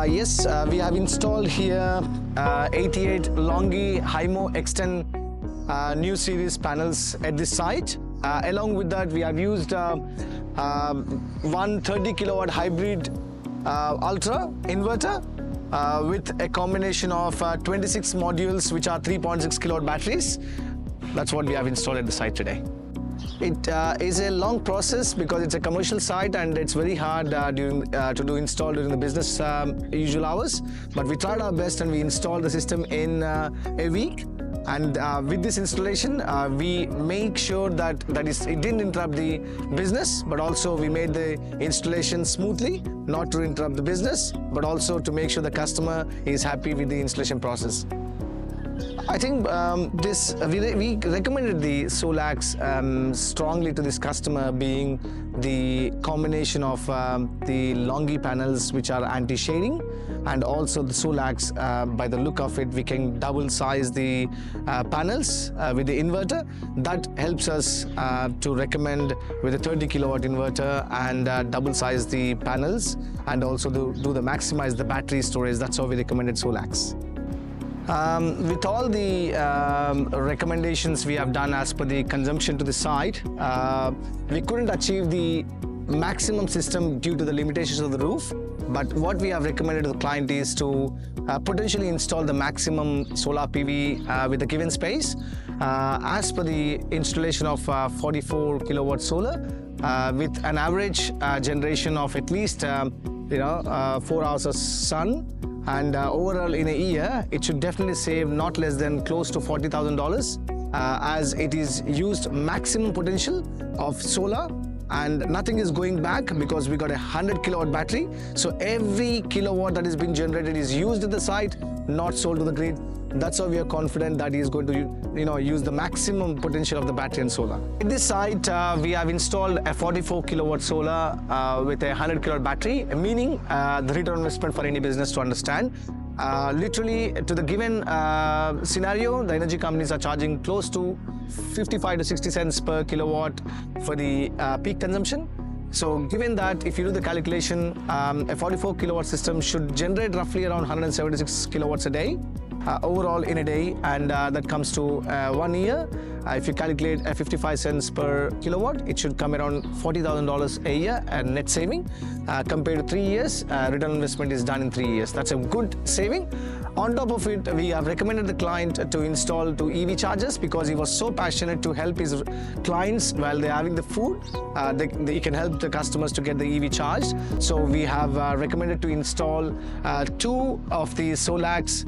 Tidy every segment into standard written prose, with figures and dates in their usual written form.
Yes, we have installed here 88 LONGi HIMO Extend new series panels at this site. Along with that, we have used one 30 kilowatt hybrid Ultra inverter with a combination of 26 modules which are 3.6 kilowatt batteries. That's what we have installed at the site today. It is a long process because it's a commercial site and it's very hard to install during the business usual hours. But we tried our best and we installed the system in a week. And with this installation, we make sure that it didn't interrupt the business, but also we made the installation smoothly, not to interrupt the business, but also to make sure the customer is happy with the installation process. I think we recommended the SolaX strongly to this customer, being the combination of the LONGi panels which are anti-shading, and also the SolaX, by the look of it, we can double size the panels with the inverter. That helps us to recommend with a 30 kilowatt inverter and double size the panels, and also maximize the battery storage. That's how we recommended SolaX. With all the recommendations we have done as per the consumption to the site, we couldn't achieve the maximum system due to the limitations of the roof. But what we have recommended to the client is to potentially install the maximum solar PV with a given space. As per the installation of 44 kilowatt solar with an average generation of at least 4 hours of sun. And overall in a year, it should definitely save not less than close to $40,000 as it is used maximum potential of solar, and nothing is going back because we got a 100 kilowatt battery. So every kilowatt that is being generated is used at the site, not sold to the grid. That's how we are confident that he is going to use the maximum potential of the battery and solar. At this site, we have installed a 44 kilowatt solar with a 100 kilowatt battery, meaning the return on investment for any business to understand. Literally, to the given scenario, the energy companies are charging close to 55 to 60 cents per kilowatt for the peak consumption. So given that, if you do the calculation, a 44 kilowatt system should generate roughly around 176 kilowatts a day. Overall in a day, and that comes to 1 year. If you calculate 55 cents per kilowatt, it should come around $40,000 a year and net saving. Compared to 3 years, return on investment is done in 3 years. That's a good saving. On top of it, we have recommended the client to install 2 EV chargers because he was so passionate to help his clients while they're having the food. He can help the customers to get the EV charged. So we have recommended to install 2 of the SolaX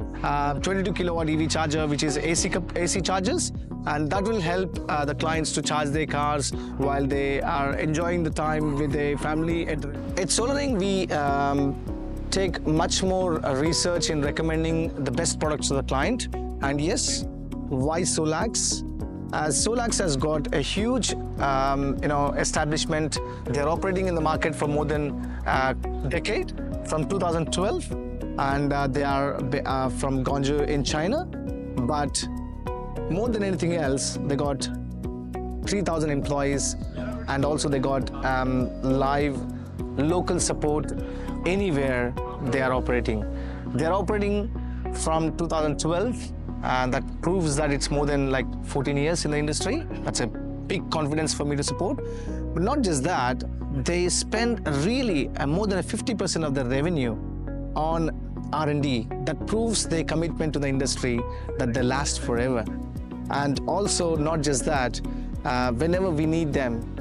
22 kilowatt EV charger, which is AC chargers, and that will help the clients to charge their cars while they are enjoying the time with their family. At SolaRing, we take much more research in recommending the best products to the client. And yes, why SolaX? As SolaX has got a huge establishment. They're operating in the market for more than a decade, from 2012, and they are from Guangzhou in China. But more than anything else, they got 3,000 employees, and also they got live local support anywhere they are operating. They're operating from 2012, and that proves that it's more than like 14 years in the industry. That's a big confidence for me to support. But not just that, they spend really more than 50% of their revenue on R&D. That proves their commitment to the industry, that they last forever. And also, not just that, whenever we need them,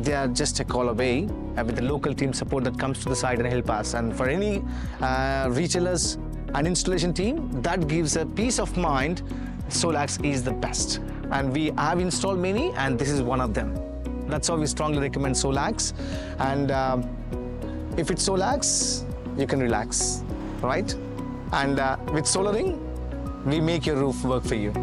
they are just a call away with the local team support that comes to the site and help us. And for any retailers and installation team, that gives a peace of mind. SolaX is the best. And we have installed many, and this is one of them. That's how we strongly recommend SolaX. And if it's SolaX, you can relax, right? And with SolaRing, we make your roof work for you.